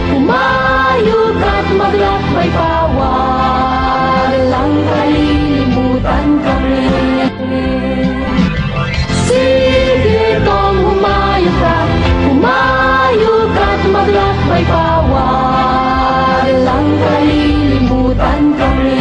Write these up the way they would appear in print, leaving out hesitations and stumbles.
Humayog at maglakbay pawa, walang kalilimutan kami. Sige Tom, humayog at maglakbay pawa, walang kalilimutan kami.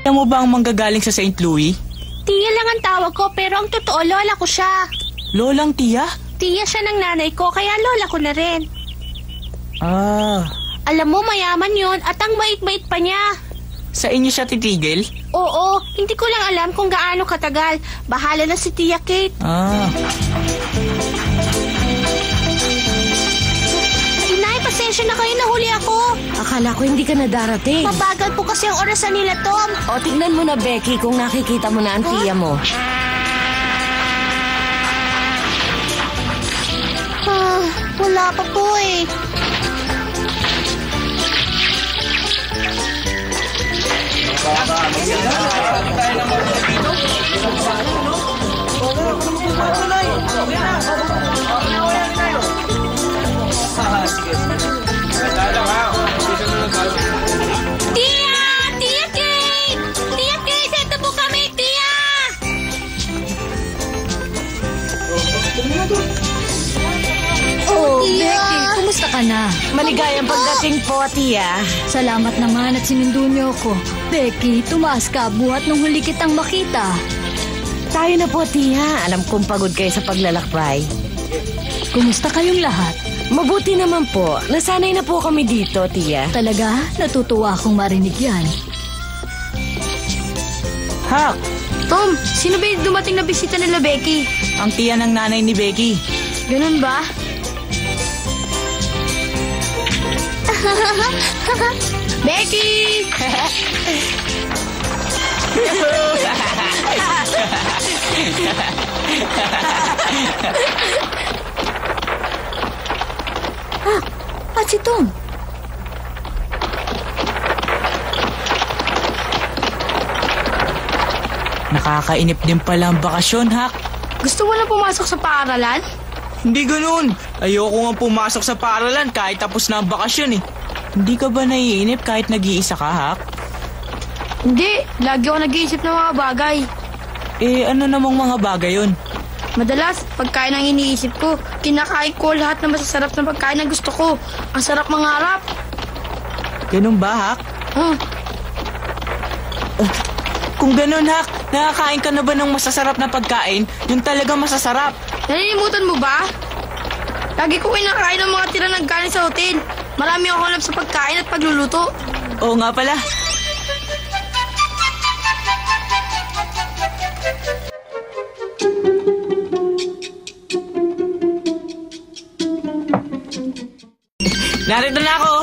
Alam mo ba ang manggagaling sa St. Louis? Tia lang ang tawag ko, pero ang totoo, lola ko siya. Lolang Tia? Tia siya ng nanay ko, kaya lola ko na rin. Ah. Alam mo, mayaman yun at ang bait-bait pa niya. Sa inyo siya titigil? Oo, hindi ko lang alam kung gaano katagal. Bahala na si Tia Kate. Ah. Inay, pasensya na kayo, nahuli ako. Akala ko hindi ka na darating. Mabagal po kasi ang orasan nila, Tom. O, tignan mo na, Becky, kung nakikita mo na ang tiya mo. Wala pa po eh. Tia! Tia Kate! Tia Kate, eto po kami, Tia! Oh, Tia! Becky, kumusta ka na? Maligayang pagdating po, tiya. Salamat naman at sinundo niyo ako. Becky, tumaas ka buhat nung huli kitang makita. Tayo na po, tiya. Alam kong pagod kayo sa paglalakbay. Kumusta kayong lahat? Mabuti naman po. Nasanay na po kami dito, tiya. Talaga? Natutuwa akong marinig yan. Hak! Tom, sino ba yung dumating na bisita nila Becky? Ang tiya ng nanay ni Becky. Ganun ba? Becky! At si Tom? Nakakainip din pala ang bakasyon, Hak. Gusto mo na pumasok sa paaralan? Hindi ganun. Ayoko nga pumasok sa paaralan kahit tapos na ang bakasyon eh. Hindi ka ba naiinip kahit nag-iisa ka, Hak? Hindi, lagi ako nag-iisip ng mga bagay. Eh, ano namang mga bagay yun? Madalas, pagkain ang iniisip ko, kinakain ko lahat ng masasarap na pagkain na gusto ko. Ang sarap mangarap. Ganun ba, Hak? Kung ganun, Hak, nakakain ka na ba ng masasarap na pagkain? Yung talagang masasarap. Nalilimutan mo ba? Lagi ko kinakain ng mga tira ng kanin sa hotel. Marami akong alam sa pagkain at pagluluto. Oo nga pala. Narito na ako.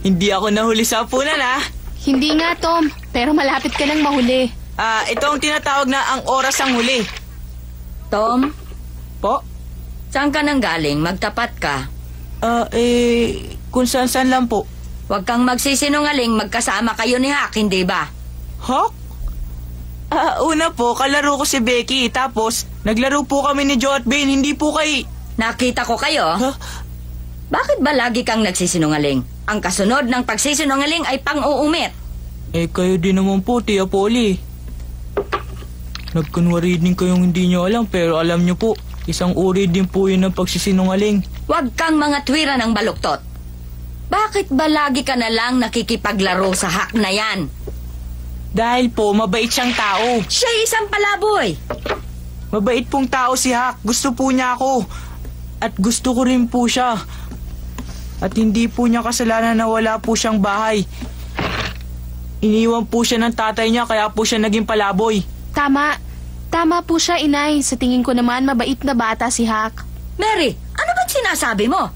Hindi ako nahuli sa punan, ha? Hindi nga, Tom. Pero malapit ka nang mahuli. Ito ang tinatawag na ang oras ang huli. Tom, Po? saan ka nang galing? Magtapat ka. Kung saan-saan lang po. Huwag kang magsisinungaling, magkasama kayo ni Hak, hindi ba? Hak? Una po, kalaro ko si Becky. Tapos, naglaro po kami ni Joe at Bane. Hindi po kay... Nakita ko kayo. Huh? Bakit ba lagi kang nagsisinungaling? Ang kasunod ng pagsisinungaling ay pang-uumit. Kayo din naman po, Tia Polly. Nagkunwari din kayong hindi nyo alam, pero alam nyo po, isang uri din po yun ng pagsisinungaling. Huwag kang mga tuwira ng baluktot. Bakit ba lagi ka na lang nakikipaglaro sa Hak na yan? Dahil po, mabait siyang tao. Siya'y isang palaboy. Mabait pong tao si Hak. Gusto po niya ako. At gusto ko rin po siya. At hindi po niya kasalanan na wala po siyang bahay. Iniwan po siya ng tatay niya, kaya po siya naging palaboy. Tama. Tama po siya, Inay. Sa tingin ko naman, mabait na bata si Hak. Mary, ano ba't sinasabi mo?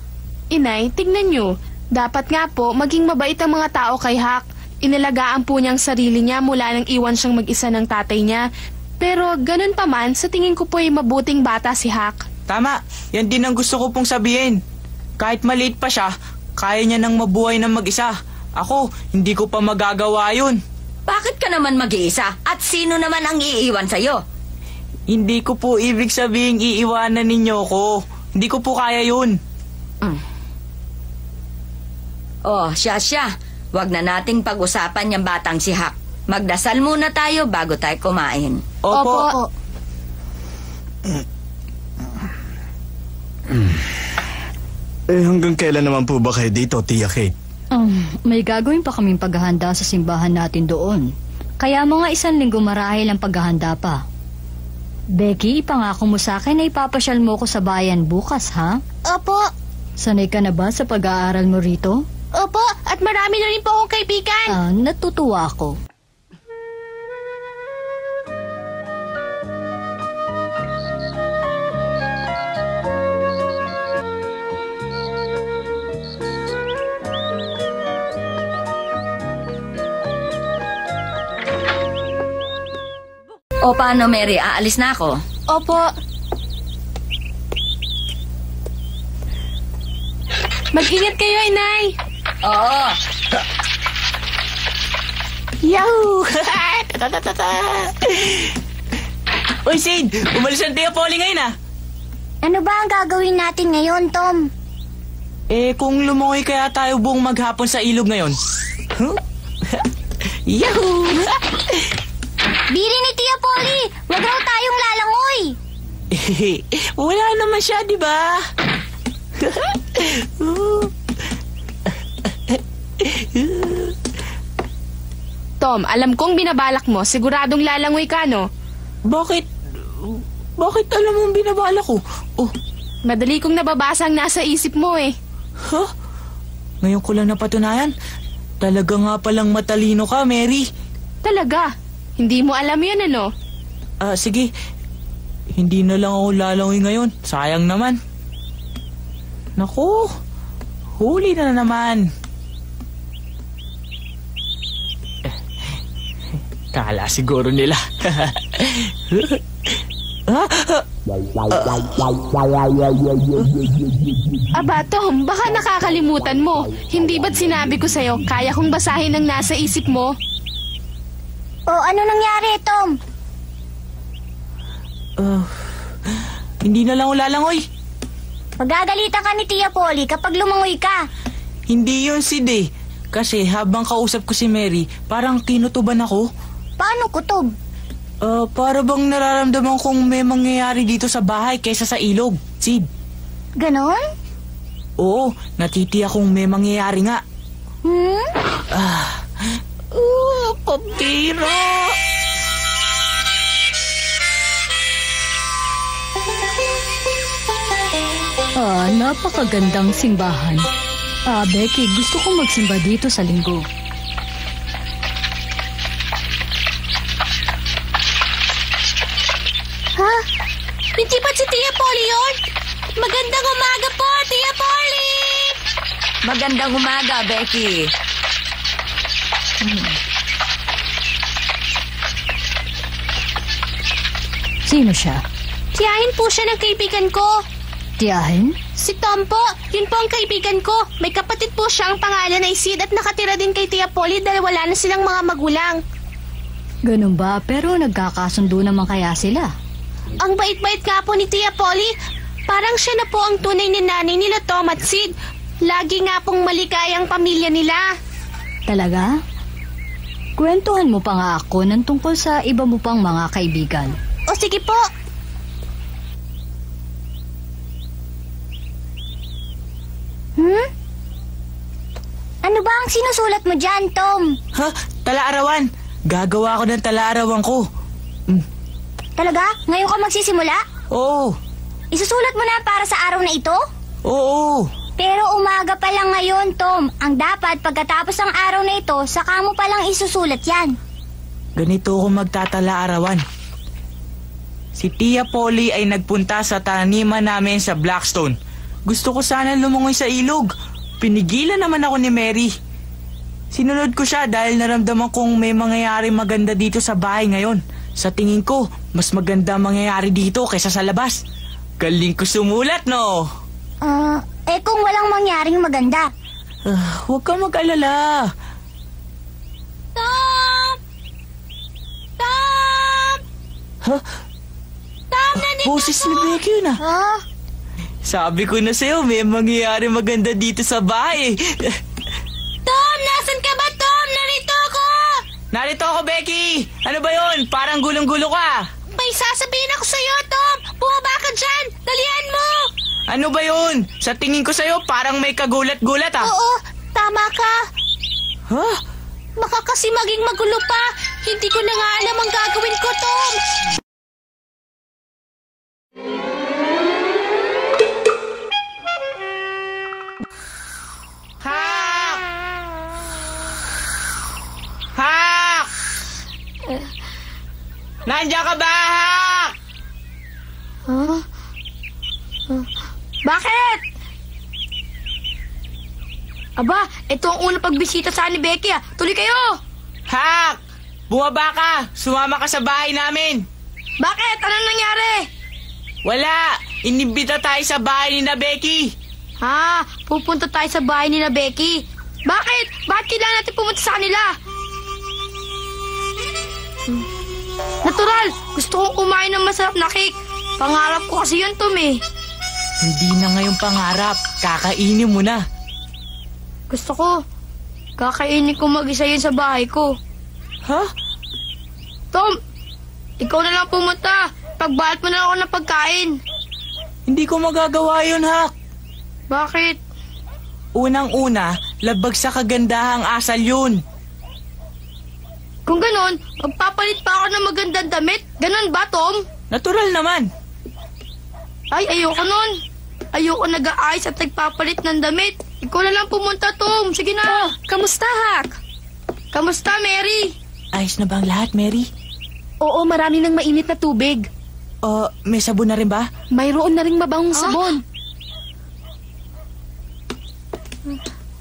Inay, tignan nyo. Dapat nga po, maging mabait ang mga tao kay Hak. Inalagaan po niyang sarili niya mula nang iwan siyang mag-isa ng tatay niya. Pero ganun pa man, sa tingin ko po ay mabuting bata si Hak. Tama, yan din ang gusto ko pong sabihin. Kahit maliit pa siya, kaya niya nang mabuhay ng mag-isa. Ako, hindi ko pa magagawa yun. Bakit ka naman mag-iisa? At sino naman ang iiwan sa'yo? Hindi ko po ibig sabihin iiwanan ninyo ko. Hindi ko po kaya yun. Oh, siya. Huwag na nating pag-usapan yung batang si Hak. Magdasal muna tayo bago tayo kumain. Opo. Hanggang kailan naman po ba kayo dito, Tia Kate? May gagawin pa kaming paghahanda sa simbahan natin doon. Kaya mga 1 linggo marahil ang paghahanda pa. Becky, ipangako mo sa akin na ipapasyal mo ko sa bayan bukas, ha? Opo. Sanay ka na ba sa pag-aaral mo rito? Opo, at marami na rin po akong kaibigan. Natutuwa ako. O paano, Mary? Aalis na ako. Opo. Mag-ingat kayo, Inay. Oo. Yahoo! Uy, Sid! Umalis ang Tia Polly ngayon, ah! Ano ba ang gagawin natin ngayon, Tom? Kung lumungoy kaya tayo buong maghapon sa ilog ngayon? Huh? Yahoo! Bili ni Tia Polly! Huwag raw tayong lalangoy! Wala naman siya, di ba? Tom, alam kong binabalak mo. Siguradong lalangoy ka, no? Bakit? Bakit alam mong binabala ko? Oh, Madali kong nababasa ang nasa isip mo, eh. huh? Ngayon ko lang napatunayan. Talaga nga palang matalino ka, Mary. Talaga? Hindi mo alam yun, ano? Sige. Hindi na lang ako lalangoy ngayon. Sayang naman. Naku, huli na naman. Kala siguro nila. Aba, Tom, baka nakakalimutan mo. Hindi ba't sinabi ko sa'yo, kaya kong basahin ang nasa isip mo? O ano nangyari, Tom? Hindi na lang ako lalangoy. Magagalitan ka ni Tia Polly kapag lumangoy ka. Hindi yun, Sid, eh. Kasi habang kausap ko si Mary, parang kinutuban ako. Paano, Kutob? Para bang nararamdaman kong may mangyayari dito sa bahay kaysa sa ilog, Sid. Ganon? Oo, natitiyak kong may mangyayari nga. Pabira! Napakagandang simbahan. Becky, gusto kong magsimba dito sa linggo. Ha? Hindi ba't si Tia Polly yun? Magandang umaga po, Tia Polly! Magandang umaga, Becky. Sino siya? Tiyahin po siya ng kaibigan ko. Tiyahin? Si Tom po, yun po ang kaibigan ko. May kapatid po siya, ang pangalan ay Sid, at nakatira din kay Tia Polly dahil wala na silang mga magulang. Ganun ba? Pero nagkakasundo naman kaya sila? Ang bait-bait nga po ni Tia Polly. Parang siya na po ang tunay ni nanay nila Tom at Sid. Lagi nga pong maligayang pamilya nila. Talaga? Kwentuhan mo pa nga ako ng tungkol sa iba mo pang mga kaibigan. O sige po. Ano ba ang sinusulat mo dyan, Tom? Ha? Tala-arawan. Gagawa ko ng tala-arawan ko. Talaga? Ngayon ka magsisimula? Oo. Isusulat mo na para sa araw na ito? Oo. Pero umaga pa lang ngayon, Tom. Ang dapat pagkatapos ng araw na ito, saka mo palang isusulat yan. Ganito ako magtatala-arawan. Si Tia Polly ay nagpunta sa taniman namin sa Blackstone. Gusto ko sana lumungoy sa ilog. Pinigilan naman ako ni Mary. Sinunod ko siya dahil naramdaman kong may mangyayari maganda dito sa bahay ngayon. Sa tingin ko, mas maganda mangyayari dito kaysa sa labas. Galing ko sumulat, no? Kung walang mangyaring maganda. Huwag kang mag-alala. Tom! Tom! Huh? Boses ni Becky yun ah. Ha? Sabi ko na sa'yo, may mangyayari maganda dito sa bahay. Tom, nasan ka ba, Tom? Narito ako! Narito ako, Becky! Ano ba yun? Parang gulong-gulo ka. May sasabihin ako sa'yo, Tom! Bumaba ka dyan! Dalian mo! Ano ba yun? Sa tingin ko sa'yo, parang may kagulat-gulat ah. Oo, tama ka. Huh? Baka kasi maging magulo pa. Hindi ko na nga alam ang gagawin ko, Tom. Hak! Hak! Nandiyan ka ba, Hak? Huh? Bakit? Aba, ito ang unang pagbisita sa ni Becky ah. Tuloy kayo! Hak! Bumaba ka! Sumama ka sa bahay namin! Bakit? Anong nangyari? Wala! Inibita tayo sa bahay ni na Becky! Ha? Pupunta tayo sa bahay ni na Becky. Bakit? Bakit kailangan natin pumunta sa kanila? Natural! Gusto kong kumain ng masarap na cake. Pangarap ko kasi yun, Tom eh. Hindi na ngayong pangarap. Kakainin mo na. Gusto ko. Kakainin ko mag-isa yun sa bahay ko. Ha? Tom, ikaw na lang pumunta. Pagbalat mo na ako ng pagkain. Hindi ko magagawa yun, Hak. Bakit? Unang-una, labag sa kagandahang asal yun. Kung ganon, magpapalit pa ako ng magandang damit. Ganon ba, Tom? Natural naman. Ay, ayoko nun. Ayoko nag-aayos at nagpapalit ng damit. Ikaw na lang pumunta, Tom. Sige na. Kamusta, Hak? Kamusta, Mary? Ayos na ba ang lahat, Mary? Oo, marami ng mainit na tubig. May sabon na rin ba? Mayroon na ring mabangong sabon.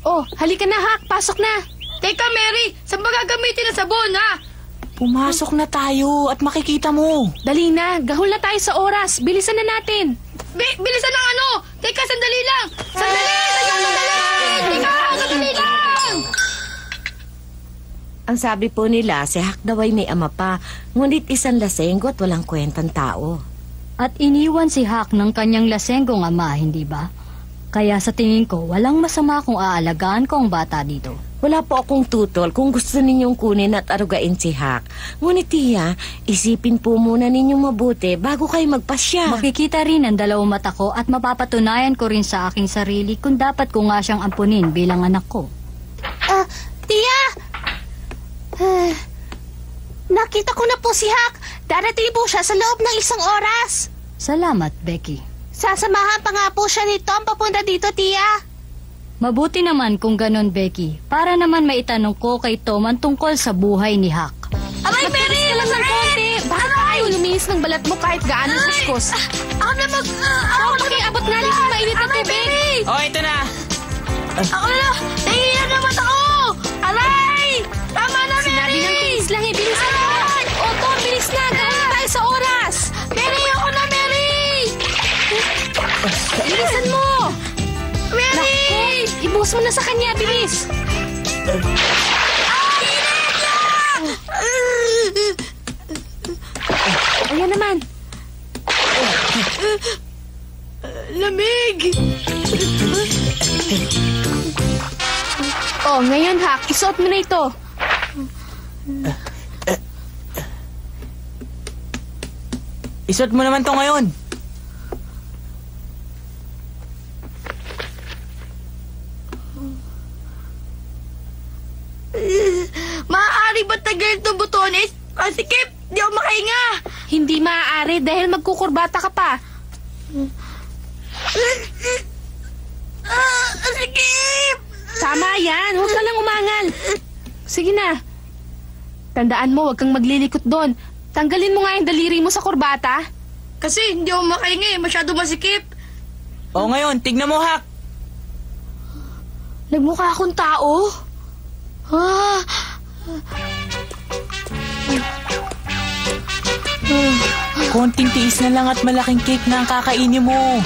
Oh, halika na, Hak. Pasok na. Teka, Mary. Saan ba gagamitin ang sabon, ha? Pumasok na tayo at makikita mo. Dali na. Gahol na tayo sa oras. Bilisan na natin. Bilisan ng ano? Teka, sandali lang. Sandali! Teka, sandali lang! Ang sabi po nila, si Hak daw ay may ama pa, ngunit isang lasenggo at walang kwentang tao. At iniwan si Hak ng kanyang lasenggong ama, hindi ba? Kaya sa tingin ko, walang masama kung aalagaan ko ang bata dito. Wala po akong tutol kung gusto ninyong kunin at arugain si Hak. Ngunit tiya, isipin po muna ninyong mabuti bago kayo magpasya. Makikita rin ang dalawang mata ko at mapapatunayan ko rin sa aking sarili kung dapat ko nga siyang ampunin bilang anak ko. Tia! Nakita ko na po si Hak. Darating po siya sa loob ng isang oras. Salamat, Becky. Sasamahan pa nga po siya ni Tom papunta dito, Tia. Mabuti naman kung ganon, Becky. Para naman maitanong ko kay Tom ang tungkol sa buhay ni Hak. Aray, Mary! Masakit! Bakit ayaw luminis ng balat mo kahit gaano kuskus? Ako na Oh, pakiabot nga rin ng mainit na tubig. Oh, ito na. Ako na! Nahihiyan naman ako! Aray! Tama na, Mary! Sinabi ng tiis lang, bilisan mo. Oh, Tom, bilis na. Gawin na tayo sa oras. Mary, ako na, Mary! Bilisan mo. Mary! Ibuhos mo na sa kanya, bilis. Ayan naman. Lamig! Oh, ngayon, Hak, isuot mo na ito. Isuot mo naman to ngayon. Maaari ba tagal itong butones? Masikip! Di ako makahinga! Hindi maaari dahil magkukurbata ka pa. Masikip! Tama yan, huwag ka lang umangal. Sige na. Tandaan mo, huwag kang maglilikot doon. Tanggalin mo nga yung daliri mo sa kurbata. Kasi hindi ako makahinga eh. Masyado masikip. O ngayon, tignan mo, Hak. Nagmukha akong tao? Ah! Konting tiis na lang at malaking cake na ang kakainin mo.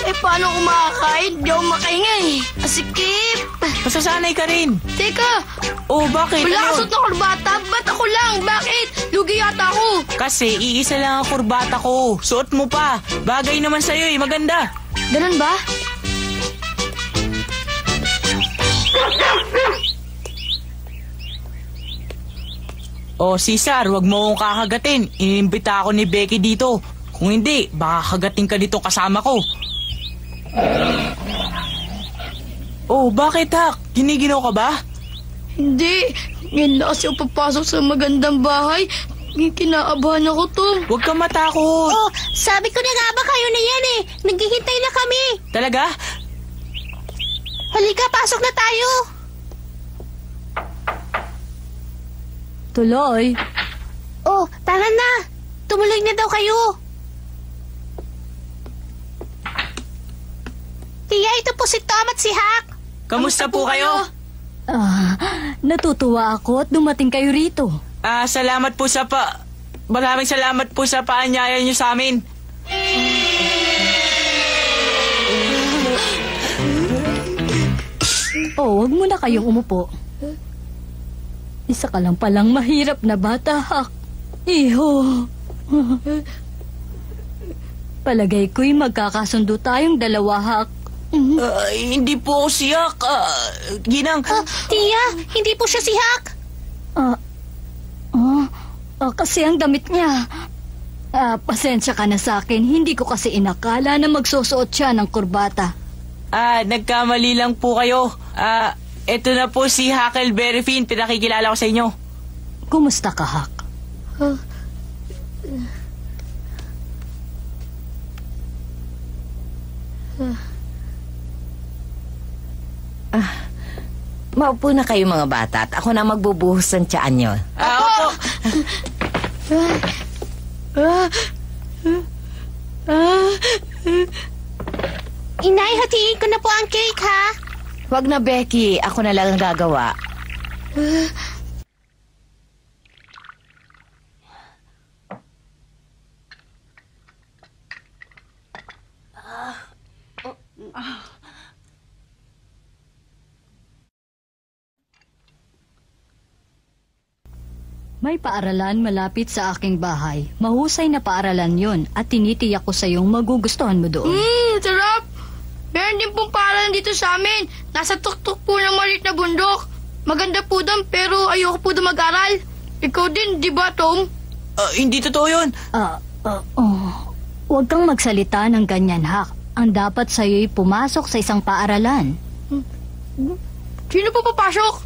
Eh, paano kumakain? Di ako makahinga eh. Asikip. Masasanay ka rin. Teka, Oh, bakit? wala Ano? kasot na kurbata. Ba't ako lang? Bakit? Lugi yata ako. Kasi iisa lang ang kurbata ko. Suot mo pa. Bagay naman sa'yo eh, maganda. Ganun ba? Oh, Cesar, wag mo akong kakagatin. Inimbita ako ni Becky dito. Kung hindi, baka kagatin ka dito kasama ko. Oh, bakit Hak? Giniginaw ka ba? Hindi. Ngayon lang kasi ako papasok sa magandang bahay. Kinaabahan ako, Tom. Huwag kang matakot. Oh, sabi ko na nga ba kayo na yan eh. Naghihintay na kami. Talaga? Halika, pasok na tayo. Tuloy. Oh, tara na. Tumuloy na daw kayo. Tia, ito po si Tom at si Hak. Kamusta po kayo? Natutuwa ako at dumating kayo rito. Salamat po sa Maraming salamat po sa paanyaya niyo sa amin. Oh, wag mo na kayong umupo. Isa ka lang palang mahirap na bata, Hak. Iho. Palagay ko'y magkakasundo tayong dalawa, Hak. Hindi po ako si Hak. Ginang. Tia, hindi po siya si Hak. Kasi ang damit niya. Pasensya ka na sa akin. Hindi ko kasi inakala na magsusuot siya ng kurbata. Nagkamali lang po kayo. Eto na po si Huckleberry Finn. Pinakikilala ko sa inyo. Kumusta ka, Hak? Maupo na kayo mga bata at ako na magbubuhos ng tiyan nyo. Opo. Inay, hatiin ko na po ang cake, ha? Wag na, Becky. Ako na lang ang gagawa. May paaralan malapit sa aking bahay. Mahusay na paaralan yon at tinitiyak ko sa iyong magugustuhan mo doon. Sarap. Meron din pong paaralan dito sa amin. Nasa tuktok po ng maliit na bundok. Maganda po doon pero ayoko po doon mag-aral. Ikaw din, di ba, Tom? Hindi totoo yun. Huwag kang magsalita ng ganyan, Hak. Ang dapat sa iyo'y pumasok sa isang paaralan. Sino po papasok?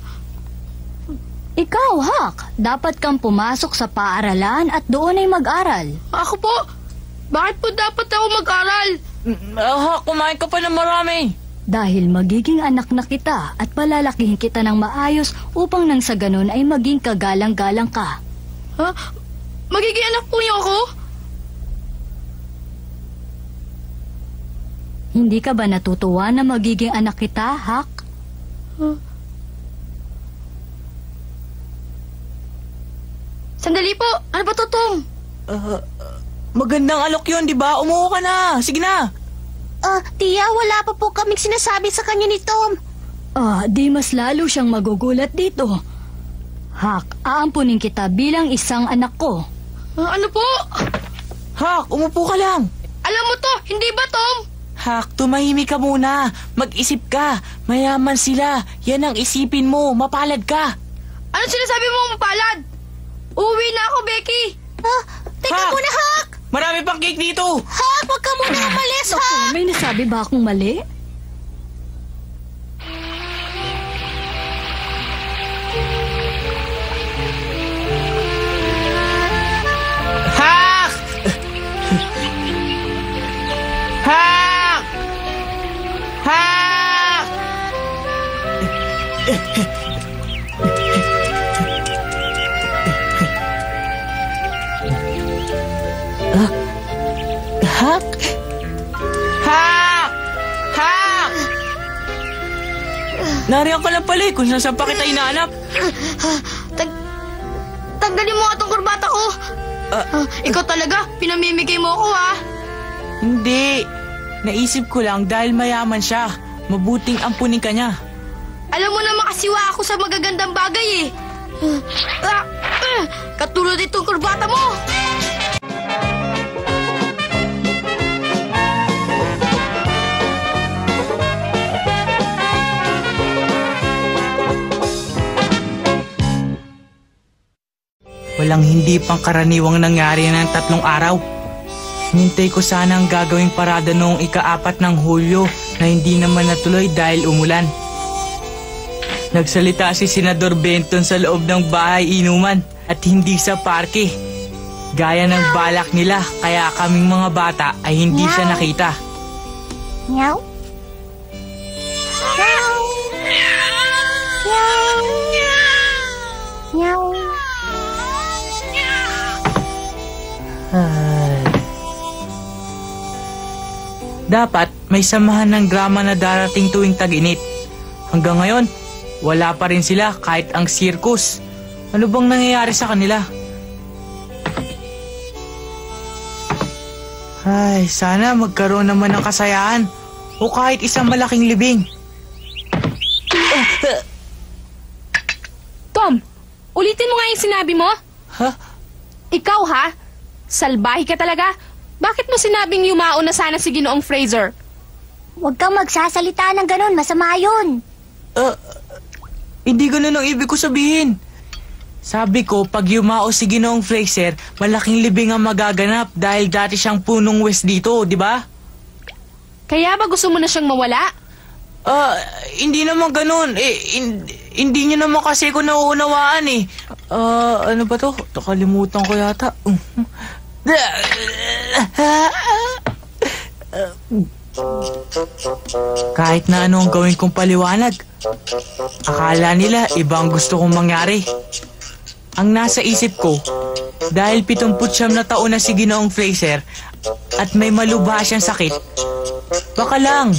Ikaw, Hak. Dapat kang pumasok sa paaralan at doon ay mag-aral. Ako po? Bakit po dapat ako mag-aral? Hak, kumain ka pa ng marami. Dahil magiging anak na kita at palalakihin kita ng maayos upang nang sa ganun ay maging kagalang-galang ka. Ha? Magiging anak po niyo ako? Hindi ka ba natutuwa na magiging anak kita, Hak? Sandali po. Ano ba to, Tom? Magandang alok yun, di ba? Umuho ka na. Sige na. Tia, wala pa po kaming sinasabi sa kanya ni Tom. Di mas lalo siyang magugulat dito. Hak, aampunin kita bilang isang anak ko. Ano po? Hak, umupo ka lang. Alam mo to, hindi ba, Tom? Hak, tumahimik ka muna. Mag-isip ka. Mayaman sila. Yan ang isipin mo. Mapalad ka. Ano sinasabi mo, mapalad? Uwi na ako, Becky. Teka Hak! muna, Hak! Marami pang cake dito. Hak, wag ka muna umalis, Hak! May nasabi ba akong mali? Hak! Hak! Hak! Hak? Hak! Hak! Nariyan ka lang pala eh kung saan pa kita inaanap. Tanggalin mo nga tong kurbata ko. Ikaw talaga, pinamimigay mo ako, ha? Hindi. Naisip ko lang dahil mayaman siya. Mabuting ampunin ka niya. Alam mo naman kasiwa ako sa magagandang bagay eh. Katulad itong kurbata mo. Walang hindi pangkaraniwang nangyari ng 3 araw. Hinintay ko sana ang gagawing parada noong ika-4 ng Hulyo na hindi naman natuloy dahil umulan. Nagsalita si Senador Benton sa loob ng bahay inuman at hindi sa parke. Gaya ng balak nila, kaya kaming mga bata ay hindi siya nakita. Meow. Meow. Dapat may samahan ng drama na darating tuwing tag-init. Hanggang ngayon, wala pa rin sila kahit ang circus. Ano bang nangyayari sa kanila? Ay, sana magkaroon naman ng kasayahan o kahit isang malaking libing. Tom, ulitin mo nga yung sinabi mo. Ha? Ikaw ha? Salbahe ka talaga. Bakit mo sinabing yumao na sana si Ginoong Fraser? Huwag kang magsasalita ng ganon, masama yun. Hindi ganun ang ibig ko sabihin. Sabi ko, pag yumao si Ginoong Fraser, malaking libing ang magaganap dahil dati siyang punong west dito, di ba? Kaya ba gusto mo na siyang mawala? Hindi naman ganun. Hindi niyo naman kasi ko nauunawaan eh. Ano ba to? Nakalimutan ko yata. Kahit na ano ang gawin kong paliwanag, akala nila iba ang gusto kong mangyari. Ang nasa isip ko, dahil 79 na taon na si Ginoong Fraser at may malubha siyang sakit, baka lang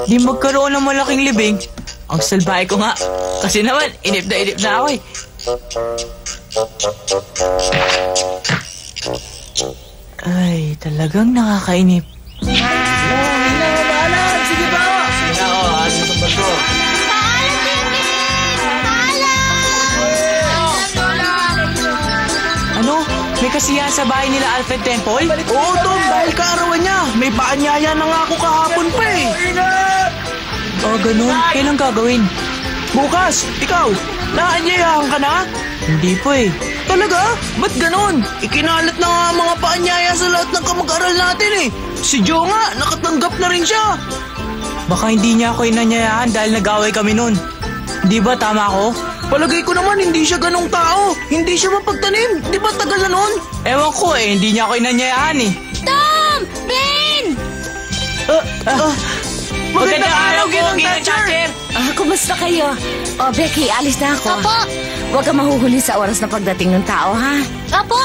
di magkaroon ng malaking libing. Ang salbahe ko nga, kasi naman inip na ako eh. Ay, talagang nakakainip. Ano? May kasiyahan sa bahay nila Alfred Temple? Oo, Tom, dahil kaarawan niya. May paanyaya na nga ako kahapon pa eh. Ganun. Kailan gagawin? Bukas, ikaw, naanyayahan ka na? Hindi po eh. Talaga? Ba't ganon? Ikinalat na nga ang mga paanyaya sa lahat ng kamag-aral natin eh. Si Joe nga, nakatanggap na rin siya. Baka hindi niya ako inanyayahan dahil nag-away kami nun. Di ba tama ako? Palagay ko naman hindi siya ganong tao. Hindi siya mapagtanim. Di ba tagal na nun? Ewan ko eh, hindi niya ako inanyayahan eh. Tom! Ben! Magandang araw po, Ginang Thatcher! Kumusta kayo? Becky, alis na ako. Apo! Huwag ka mahuhuli sa oras na pagdating ng tao, ha? Apo!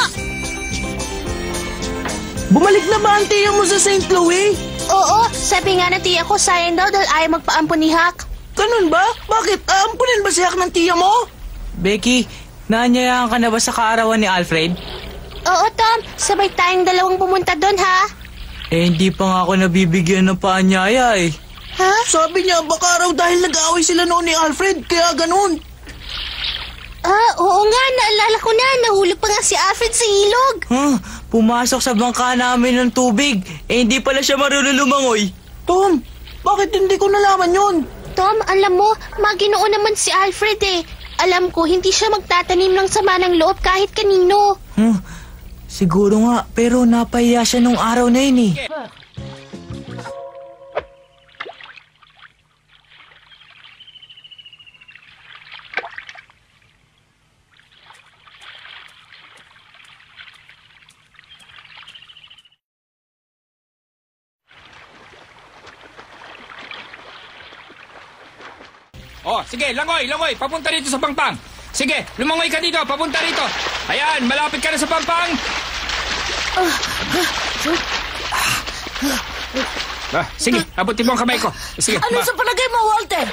Bumalik na ba ang tiya mo sa St. Louis? Oo, sabi nga ng tiya ko, sayang daw dahil ayaw magpaampon ni Huck. Ganun ba? Bakit? Aampunin ba si Huck ng tiya mo? Becky, naanyayahan ka na ba sa kaarawan ni Alfred? Oo, Tom. Sabay tayong dalawang pumunta doon, ha? Hindi pa nga ako nabibigyan ng paanyaya eh. Ha? Sabi niya baka raw dahil nag-aaway sila noon ni Alfred, kaya ganun. Oo nga, naalala ko na. Nahulog pa nga si Alfred sa ilog. Pumasok sa bangka namin ng tubig. Hindi pala siya marunong lumangoy. Tom, bakit hindi ko nalaman yun? Tom, alam mo, maginoo naman si Alfred eh. Alam ko, hindi siya magtatanim ng sama ng loob kahit kanino. Siguro nga, pero napahiya siya nung araw na yun eh. Sige, langoy, papunta dito sa Pangpang. Sige, lumangoy ka dito, papunta rito. Ayan, malapit ka na sa Pangpang. Sige, abutin mo ang kamay ko. Sige, Ano sa palagay mo, Walter?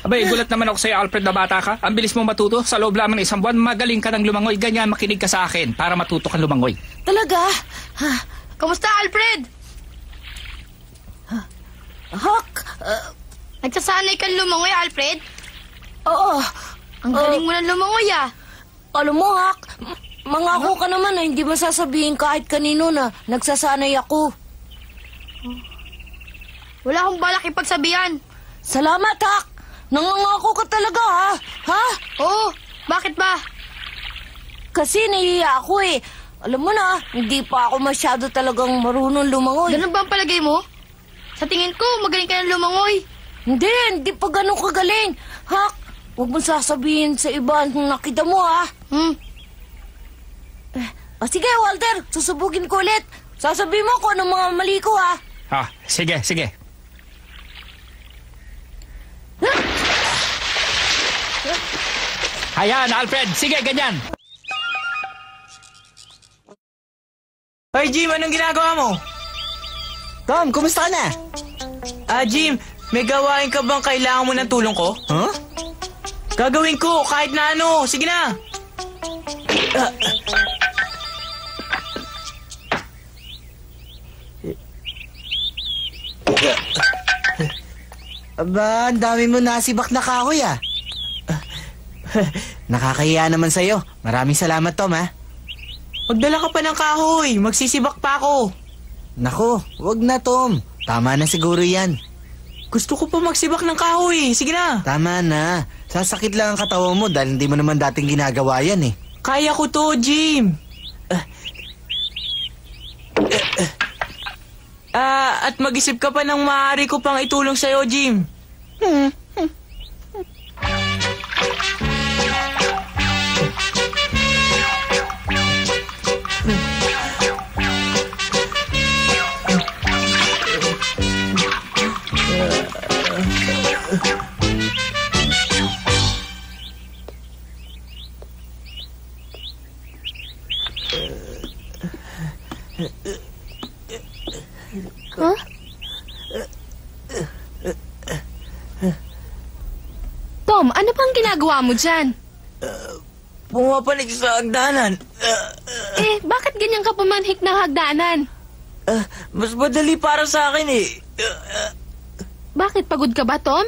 Abay, gulat naman ako sa'yo, Alfred, na bata ka. Ang bilis mo matuto. Sa loob lamang ng 1 buwan, magaling ka ng lumangoy. Ganyan, makinig ka sa akin para matuto kang lumangoy. Talaga? Kamusta, Alfred? Hak! Nagsasanay kang lumangoy, Alfred? Oo. Ang galing mo na lumangoy, ah. Alam mo, Hak, mangako ka naman na hindi masasabihin kahit kanino na nagsasanay ako. Wala akong balak ipagsabihan. Salamat, Hak! Nangangako ka talaga, ha? Ha? Oo, bakit ba? Kasi nahiya ako eh. Alam mo na, hindi pa ako masyado talagang marunong lumangoy. Ganun ba ang palagay mo? Sa tingin ko, magaling ka ng lumangoy. Hindi pa ganun kagaling. Hak, huwag mo sasabihin sa iba ang nakita mo, ha? Sige, Walter, susubugin ko ulit. Sasabihin mo kung anong mga mali ko, ha? Sige. Ayan, Alfred. Sige, ganyan. Hoy, Jim, anong ginagawa mo? Tom, kumusta ka na? Jim, may gawain ka bang kailangan mo ng tulong ko? Huh? Gagawin ko, kahit na ano. Sige na. Aba, ang dami mo nasibak na kahoy, ah. Nakakahiya naman sa'yo. Maraming salamat, Tom, ha? Magdala ka pa ng kahoy. Magsisibak pa ako. Nako, wag na, Tom. Tama na siguro yan. Gusto ko pa magsibak ng kahoy. Sige na. Tama na. Sasakit lang ang katawan mo dahil hindi mo naman dating ginagawa yan, eh. Kaya ko to, Jim. At mag-isip ka pa ng maaari ko pang itulong sa'yo, Jim. Huh? Tom, ano bang ginagawa mo dyan? Pumapanig sa hagdanan. Bakit ganyan ka pumanhik ng hagdanan? Mas madali para sa akin eh. Bakit, pagod ka ba, Tom?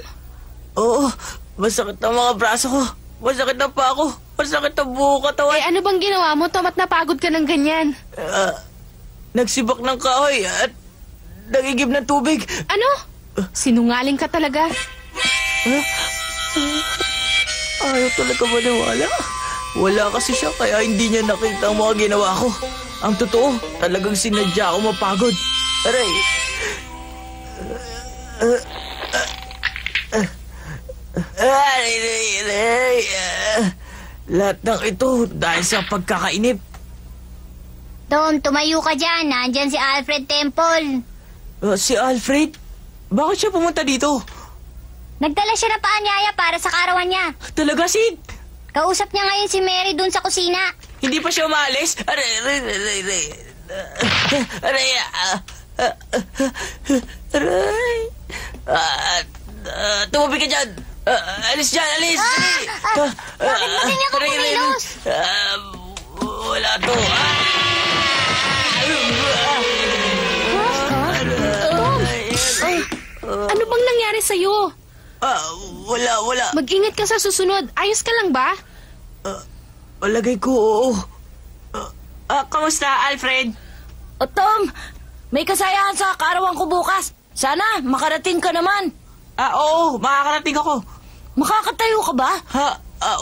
Oo, masakit ang mga braso ko. Masakit ang paa ko. Masakit ang buo katawan. Ano bang ginawa mo, Tom, at napagod ka ng ganyan? Nagsibak ng kahoy at nagigib ng tubig. Ano? Sinungaling ka talaga. Ayaw talaga maniwala. Wala kasi siya kaya hindi niya nakita ang mga ginawa ko. Ang totoo, talagang sinadya ako mapagod. Aray. Lahat ng ito dahil sa pagkakainip. Tom, tumayo ka dyan. Nandyan si Alfred Temple. Si Alfred? Bakit siya pumunta dito? Nagdala siya ng paanyaya para sa karawan niya. Talaga, Sid? Kausap niya ngayon si Mary dun sa kusina. Hindi pa siya umalis? Aray. Tumabi ka dyan. Alis dyan, alis. Bakit ba ganyan ka kumilos? Wala to. Ano bang nangyari sa'yo? Wala. Mag-ingat ka sa susunod. Ayos ka lang ba? Palagay ko, oo. Kamusta, Alfred? Tom, may kasayahan sa karawan ko bukas. Sana makarating ka naman. Oo, makakarating ako. Makakatayo ka ba?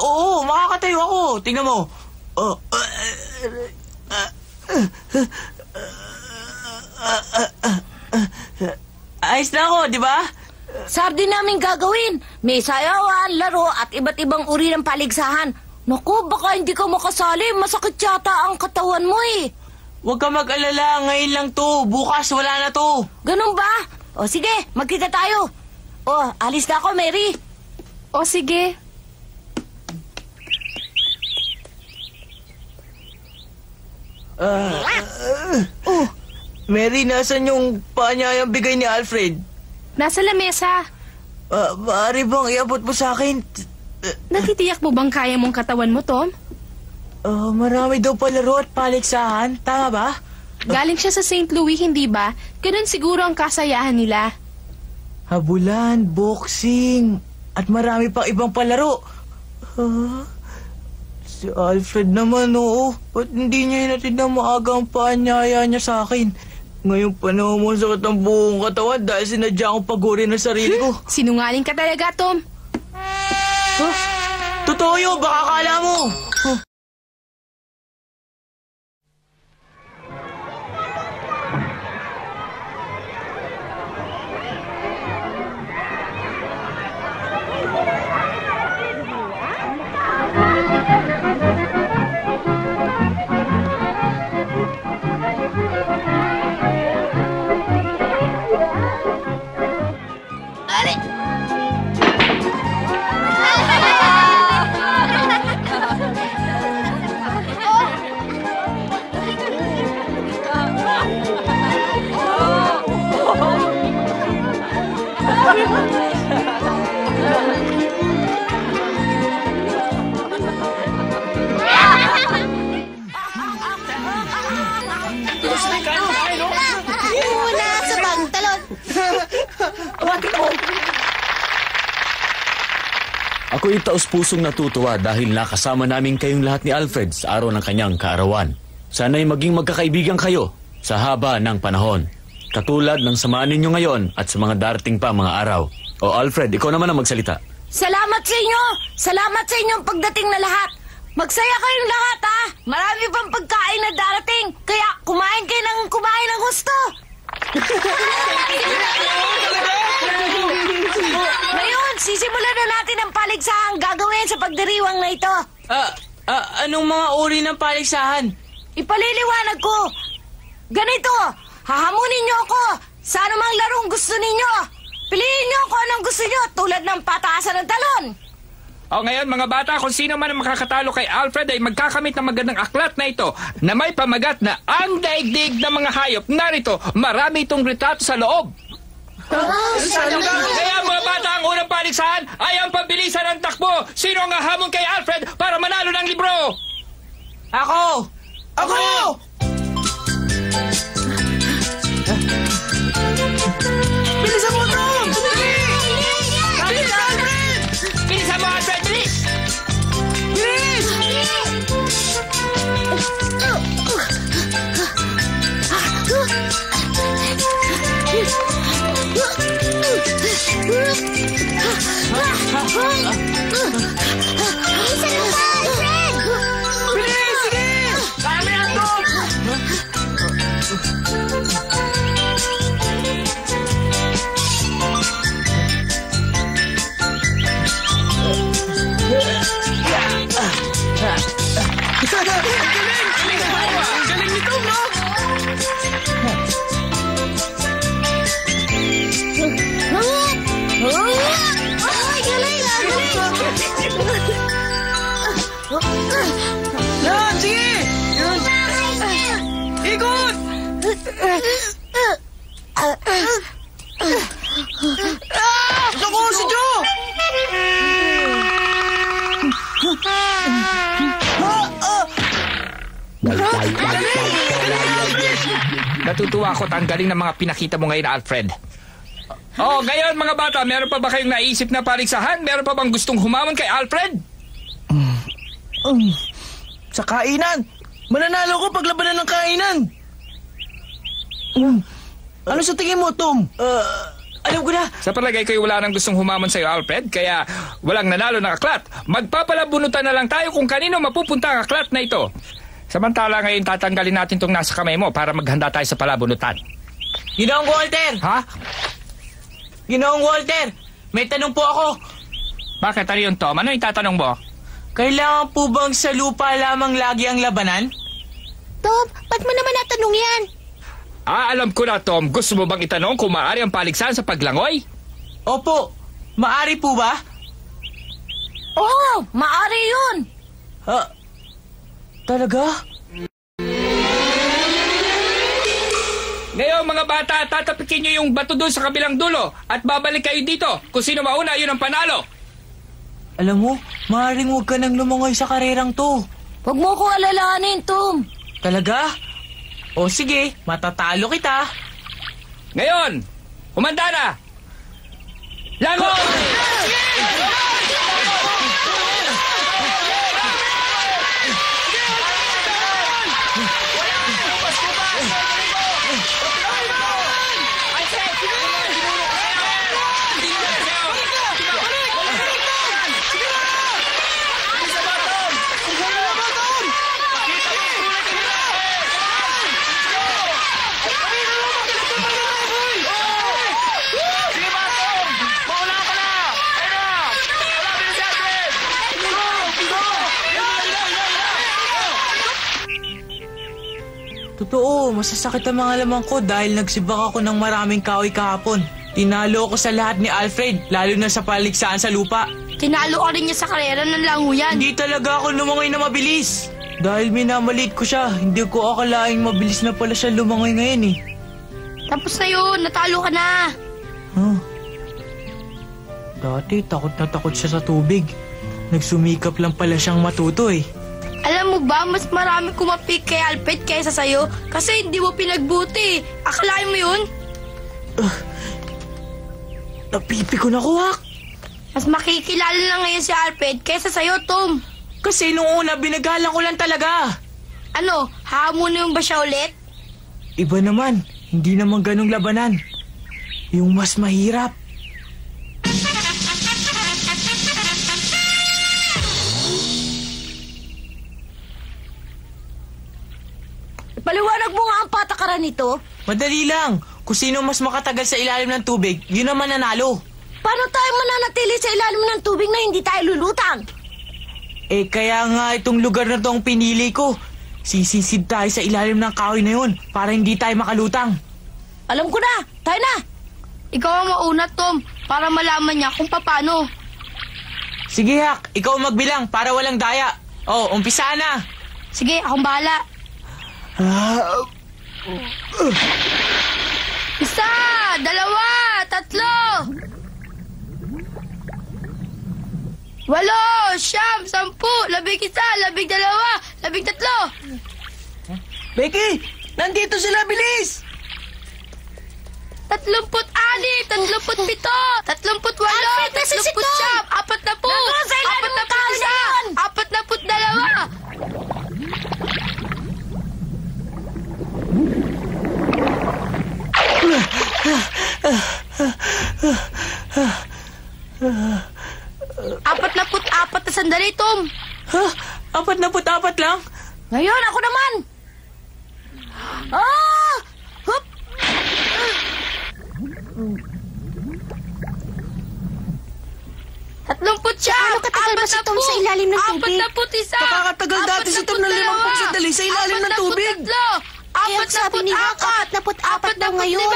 Oo, makakatayo ako. Tingnan mo. Ayos na ako, di ba? Sabi namin gagawin. May sayawan, laro at iba't ibang uri ng paligsahan. Naku, baka hindi ka makasali. Masakit yata ang katawan mo eh. Huwag ka mag-alala. Ngayon lang to. Bukas wala na to. Ganun ba? O sige, magkita tayo. O, alis na ako, Mary. O sige. Mary, nasan yung paanyayang bigay ni Alfred? Nasa lamesa. Maaari bang iabot mo sa akin? Natitiyak mo bang kaya mong katawan mo, Tom? Marami daw palaro at paligsahan. Tama ba? Galing siya sa St. Louis, hindi ba? Ganun siguro ang kasayahan nila. Habulan, boxing, at marami pang ibang palaro. Si Alfred naman, oo. Ba't hindi niya hinatid na maaga ang paanyaya niya sa akin? Ngayon panahon mo sakit ang buong katawan dahil sinadya akong pagurin ang sarili ko. Sinungaling ka talaga, Tom. Totoo yun, baka akala mo. Muna sa pagtalon. Ako'y taus-pusong natutuwa dahil nakasama namin kayong lahat ni Alfred sa araw ng kanyang kaarawan. Sana'y maging magkakaibigan kayo sa haba ng panahon. Katulad ng samaan ninyo ngayon at sa mga darating pa mga araw. O Alfred, ikaw naman ang magsalita. Salamat sa inyo! Salamat sa inyong pagdating na lahat! Magsaya kayong lahat, ha! Marami pang pagkain na darating, kaya kumain kayo ng kumain ng gusto! Ngayon, sisimulan na natin ang paligsahang gagawin sa pagdiriwang na ito. Anong mga uri ng paligsahan? Ipaliliwanag ko. Ganito, hahamunin niyo ako sa anumang larong gusto ninyo. Piliin niyo kung anong gusto niyo, tulad ng pataasan ng talon. O ngayon mga bata, kung sino man ang makakatalo kay Alfred ay magkakamit ng magandang aklat na ito na may pamagat na ang daigdig ng mga hayop. Narito, marami itong retrato sa loob. Kaya mga bata, ang unang paligsahan ay ang pabilisan ng takbo. Sino ang hahamon kay Alfred para manalo ng libro? Ako! Bilisan mo, Tom! Bilis, Alfred! Bilisan mo, Alfred! Bilis! Ang galing nito, no? Yan, sige! Ikot! Naku, si Joe! Natutuwa ako at ang galing ng mga pinakita mo ngayon, Alfred. Oh, ngayon mga bata, meron pa ba kayong naisip na paligsahan? Meron pa bang gustong humamon kay Alfred? Sa kainan! Mananalo ko paglabanan ng kainan! Ano sa tingin mo, Tom? Alam ko na! Sa palagay ko'y wala nang gustong humamon sa'yo, Alfred, kaya walang nanalo ng aklat. Magpapalabunutan na lang tayo kung kanino mapupunta ang aklat na ito. Samantala ngayon tatanggalin natin itong nasa kamay mo para maghanda tayo sa palabunutan. Ginoong Walter! Ha? Ginoong Walter! May tanong po ako. Bakit, ano yun, Tom? Ano yung tatanong mo? Kailangan po bang sa lupa lamang lagi ang labanan? Tom, ba't mo naman natanong yan? Alam ko na, Tom. Gusto mo bang itanong kung maaari ang paligsahan sa paglangoy? Opo. Maari po ba? Oo, maari yun. Talaga? Ngayon, mga bata, tatapikin nyo yung bato doon sa kabilang dulo at babalik kayo dito. Kung sino mauna, yun ang panalo. Alam mo, maaaring huwag ka nang lumangoy sa karerang to. Huwag mo ko alalahanin, Tom. Talaga? O sige, matatalo kita. Ngayon, kumanda na! Lagot! Totoo, masasakit ang mga lamang ko dahil nagsibak ako ng maraming kahoy kahapon. Tinalo ako sa lahat ni Alfred, lalo na sa paligsahan sa lupa. Tinalo ka rin niya sa karera ng languyan. Hindi talaga ako lumangoy na mabilis. Dahil minamalit ko siya, hindi ko akalaing mabilis na pala siya lumangoy ngayon eh. Tapos na yun, natalo ka na. Huh? Dati takot na takot siya sa tubig. Nagsumikap lang pala siyang matuto eh. Alam mo ba, mas marami kumapik kay Alfred kaysa sa'yo kasi hindi mo pinagbuti. Akalain mo yun? Napipikon ako, Hak. Mas makikilala na ngayon si Alfred kaysa sa'yo, Tom. Kasi nung una, binagalang ko lang talaga. Ano, hahamunin mo ba siya ulit? Iba naman, hindi naman ganong labanan. Yung mas mahirap. Paliwanag mo nga ang patakaran nito. Madali lang. Kung sino mas makatagal sa ilalim ng tubig, yun naman nanalo. Paano tayo mananatili sa ilalim ng tubig na hindi tayo lulutang? Eh kaya nga itong lugar na to ang pinili ko. Sisisid tayo sa ilalim ng kahoy na yun para hindi tayo makalutang. Alam ko na, tayo na. Ikaw ang mauna, Tom, para malaman niya kung paano. Sige, Hak. Ikaw magbilang para walang daya. Oh, umpisa na. Sige, akong bahala. Isa, dalawa, tatlo. 8, 9, 10, 11, 12, 13. Becky, nandito sila, bilis! 36, 37, 38, 40, 44 na sandali, Tom. Ha? 44 lang? Ngayon, ako naman. Ah! Hup! Ano katagal ba si Tom sa ilalim ng tubig? 41. Nakakatagal dati si Tom ng 50 sandali sa ilalim ng tubig. 43. Sabi ni Hak, 44 daw ngayon.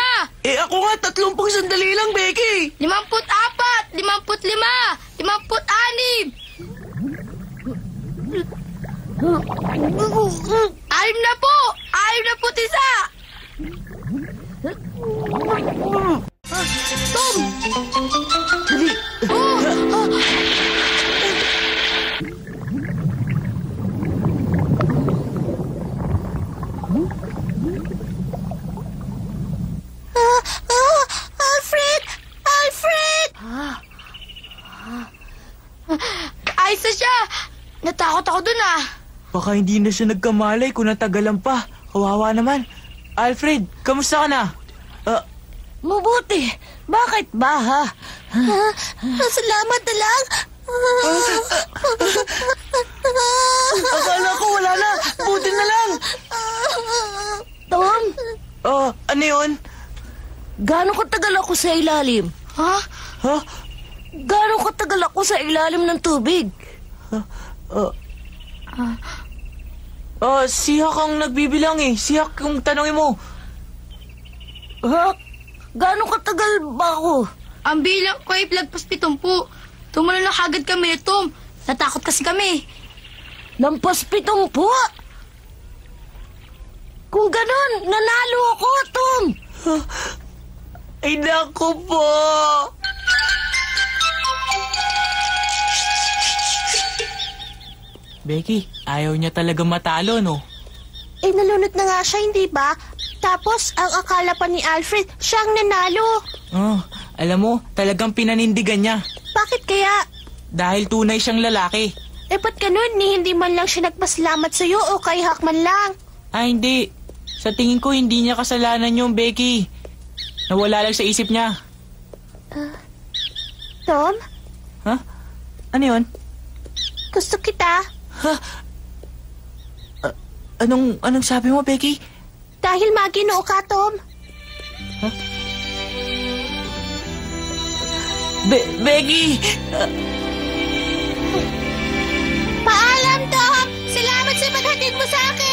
Eh ako nga, 30 sandali lang, Becky. 54, 55, 56. 6 na po! 6 na po, isa! Tom! Dali. Alfred! Alfred! Ayos na siya! Natakot ako dun ah! Baka hindi na siya nagkamalay kung natagalan pa. Kawawa naman. Alfred, kamusta ka na? Mabuti. Bakit ba, ha? Salamat na lang. Akala ko wala na. Buti na lang. Tom, Ano yun? gaano katagal ako sa ilalim? Ha? Ha? Gaano katagal ako sa ilalim ng tubig? Si Hak ang nagbibilang eh. Si Hak yung tanongin mo. Hak, gaano katagal ba ako? Ang bilang ko ay lagpas 70. Tumalo na kagad kami ni Tom. Natakot kasi kami. Lampas 70? Kung ganon, nanalo ako, Tom. Ay naku po. Becky, ayaw niya talaga matalo, no? Eh, nalunod na nga siya, hindi ba? Tapos, ang akala pa ni Alfred, siya ang nanalo. Oh, alam mo, talagang pinanindigan niya. Bakit kaya? Dahil tunay siyang lalaki. Eh, ba't ganun? Hindi man lang siya nagpasalamat sa'yo o kay Hakman lang? Ah, hindi. Sa tingin ko, hindi niya kasalanan yung Becky. Nawala lang sa isip niya. Tom? Ha? Ano yun? Gusto kita. Ha? Anong sabi mo, Becky? Dahil maginoo ka, Tom. Ha? Becky! Paalam, Tom! Salamat sa paghatid mo sa akin!